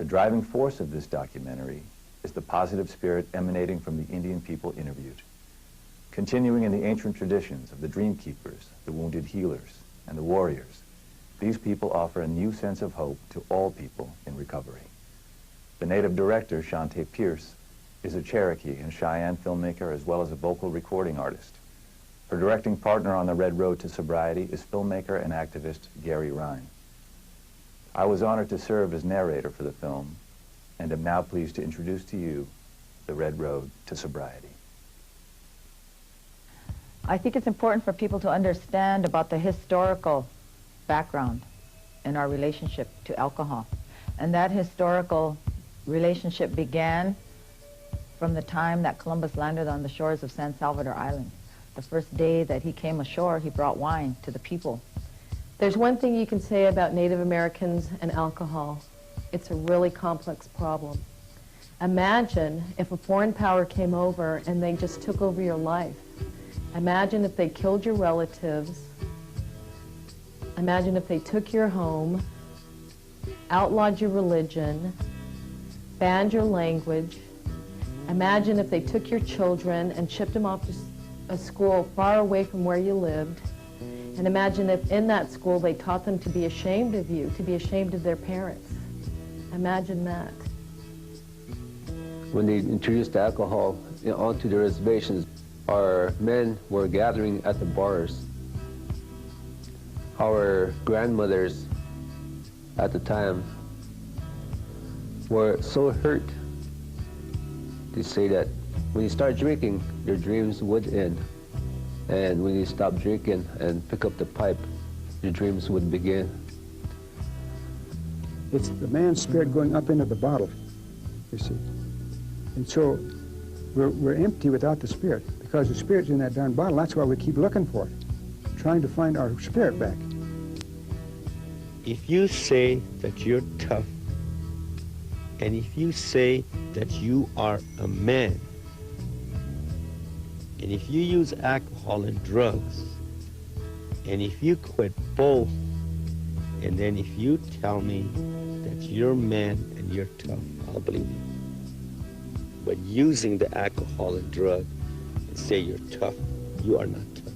The driving force of this documentary is the positive spirit emanating from the Indian people interviewed. Continuing in the ancient traditions of the dream keepers, the wounded healers, and the warriors, these people offer a new sense of hope to all people in recovery. The native director, Shante Pierce, is a Cherokee and Cheyenne filmmaker as well as a vocal recording artist. Her directing partner on the Red Road to Sobriety is filmmaker and activist Gary Ryan. I was honored to serve as narrator for the film and am now pleased to introduce to you The Red Road to Sobriety. I think it's important for people to understand about the historical background in our relationship to alcohol. And that historical relationship began from the time that Columbus landed on the shores of San Salvador Island. The first day that he came ashore, he brought wine to the people. There's one thing you can say about Native Americans and alcohol. It's a really complex problem. Imagine if a foreign power came over and they just took over your life. Imagine if they killed your relatives. Imagine if they took your home, outlawed your religion, banned your language. Imagine if they took your children and shipped them off to a school far away from where you lived. And imagine if in that school they taught them to be ashamed of you, to be ashamed of their parents. Imagine that. When they introduced alcohol onto the reservations, our men were gathering at the bars. Our grandmothers at the time were so hurt. They say that when you start drinking, your dreams would end. And when you stop drinking and pick up the pipe, your dreams would begin. It's the man's spirit going up into the bottle, you see. And so we're empty without the spirit, because the spirit's in that darn bottle. That's why we keep looking for it, trying to find our spirit back. If you say that you're tough, and if you say that you are a man, and if you use alcohol and drugs, and if you quit both, and then if you tell me that you're a man and you're tough, I'll believe you. But using the alcohol and drug and say you're tough, you are not tough.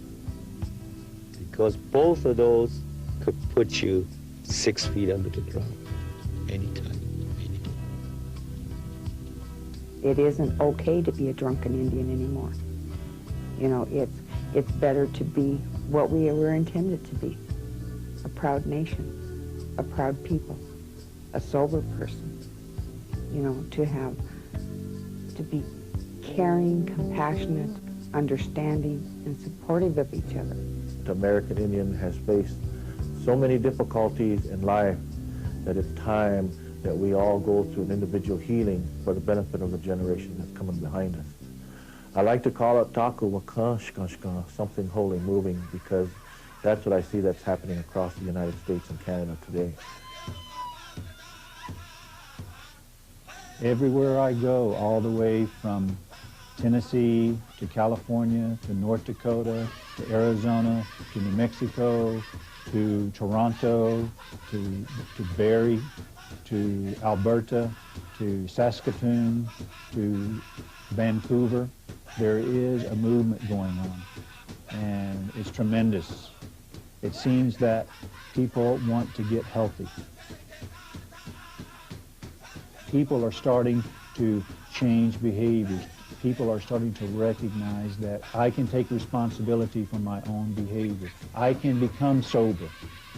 Because both of those could put you 6 feet under the ground anytime, anytime. It isn't okay to be a drunken Indian anymore. You know, it's better to be what we were intended to be, a proud nation, a proud people, a sober person, you know, to be caring, compassionate, understanding, and supportive of each other. The American Indian has faced so many difficulties in life that it's time that we all go through an individual healing for the benefit of the generation that's coming behind us. I like to call it taku wakashkashka, something holy moving, because that's what I see that's happening across the United States and Canada today. Everywhere I go, all the way from Tennessee to California to North Dakota to Arizona to New Mexico to Toronto to Barrie to Alberta to Saskatoon to Vancouver, there is a movement going on, and it's tremendous. It seems that people want to get healthy. People are starting to change behaviors. People are starting to recognize that I can take responsibility for my own behavior. I can become sober.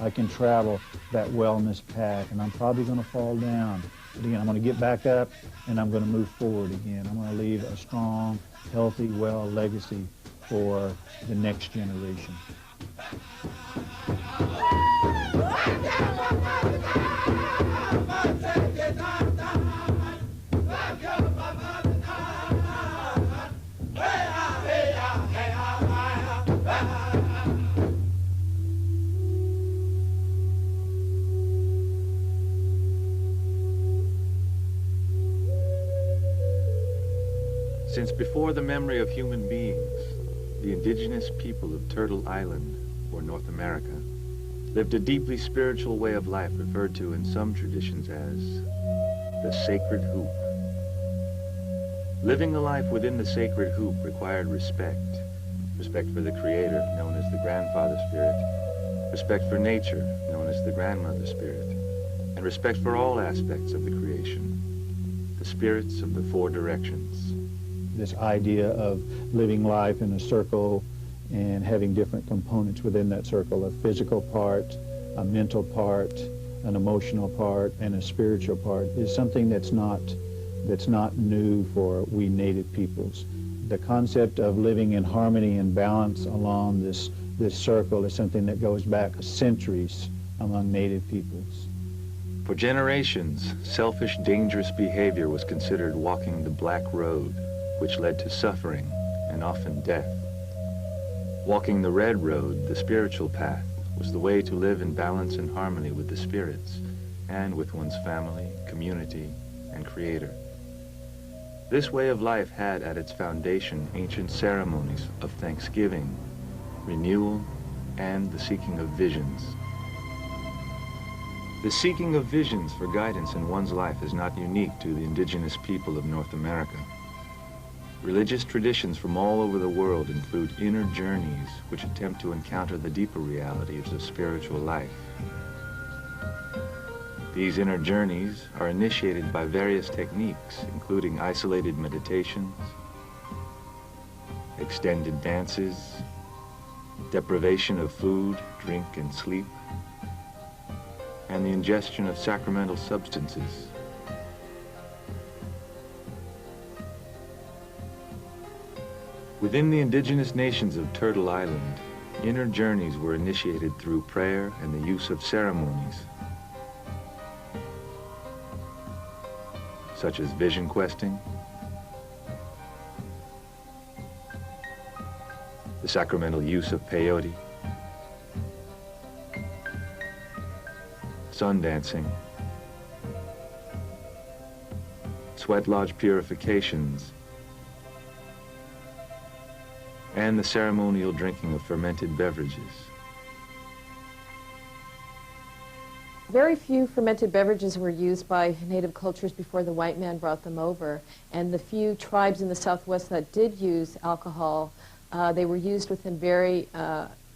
I can travel that wellness path, and I'm probably going to fall down. But again, I'm going to get back up, and I'm going to move forward again. I'm going to leave a strong, healthy, well legacy for the next generation. Since before the memory of human beings, the indigenous people of Turtle Island, or North America, lived a deeply spiritual way of life referred to in some traditions as the sacred hoop. Living a life within the sacred hoop required respect. Respect for the Creator, known as the Grandfather Spirit. Respect for nature, known as the Grandmother Spirit. And respect for all aspects of the creation, the spirits of the four directions. This idea of living life in a circle and having different components within that circle, a physical part, a mental part, an emotional part, and a spiritual part, is something that's not new for we native peoples. The concept of living in harmony and balance along this circle is something that goes back centuries among native peoples. For generations, selfish, dangerous behavior was considered walking the black road, which led to suffering and often death. Walking the red road, the spiritual path, was the way to live in balance and harmony with the spirits and with one's family, community, and Creator. This way of life had at its foundation ancient ceremonies of thanksgiving, renewal, and the seeking of visions. The seeking of visions for guidance in one's life is not unique to the indigenous people of North America. Religious traditions from all over the world include inner journeys which attempt to encounter the deeper realities of spiritual life. These inner journeys are initiated by various techniques, including isolated meditations, extended dances, deprivation of food, drink, and sleep, and the ingestion of sacramental substances. Within the indigenous nations of Turtle Island, inner journeys were initiated through prayer and the use of ceremonies, such as vision questing, the sacramental use of peyote, sun dancing, sweat lodge purifications, and the ceremonial drinking of fermented beverages. Very few fermented beverages were used by native cultures before the white man brought them over, and the few tribes in the Southwest that did use alcohol, they were used within very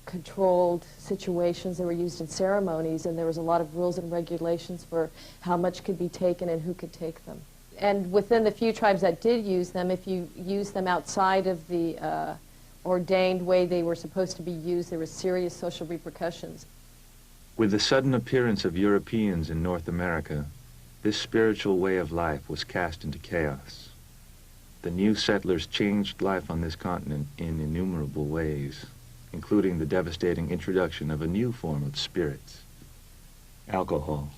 controlled situations. They were used in ceremonies, and there was a lot of rules and regulations for how much could be taken and who could take them. And within the few tribes that did use them, if you used them outside of the ordained way they were supposed to be used, there were serious social repercussions. With the sudden appearance of Europeans in North America, this spiritual way of life was cast into chaos. The new settlers changed life on this continent in innumerable ways, including the devastating introduction of a new form of spirits, alcohol.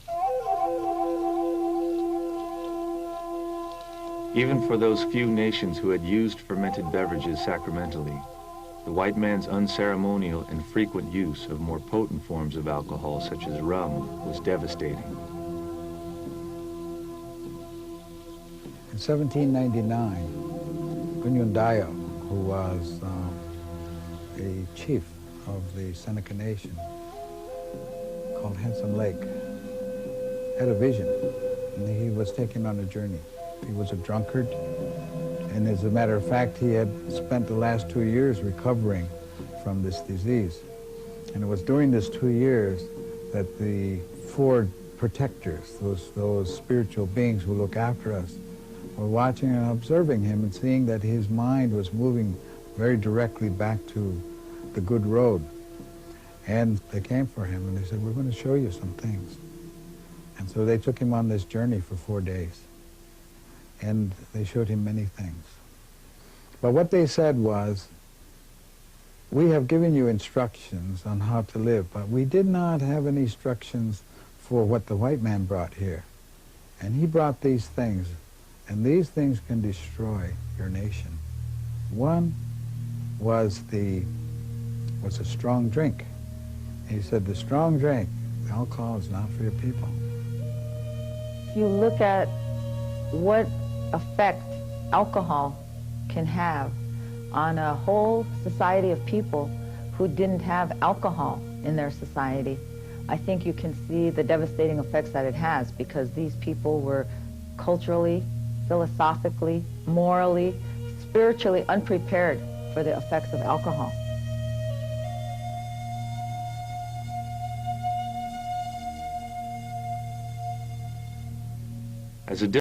Even for those few nations who had used fermented beverages sacramentally, the white man's unceremonial and frequent use of more potent forms of alcohol, such as rum, was devastating. In 1799, Gunyundayo, who was a chief of the Seneca Nation, called Handsome Lake, had a vision, and he was taken on a journey. He was a drunkard, and as a matter of fact, he had spent the last 2 years recovering from this disease. And it was during this 2 years that the four protectors, those spiritual beings who look after us, were watching and observing him and seeing that his mind was moving very directly back to the good road. And they came for him and they said, "We're going to show you some things." And so they took him on this journey for 4 days. And they showed him many things. But what they said was, "We have given you instructions on how to live, but we did not have any instructions for what the white man brought here. And he brought these things, and these things can destroy your nation." One was a strong drink. He said, "The strong drink, alcohol is not for your people." If you look at what effect alcohol can have on a whole society of people who didn't have alcohol in their society, I think you can see the devastating effects that it has, because these people were culturally, philosophically, morally, spiritually unprepared for the effects of alcohol. As a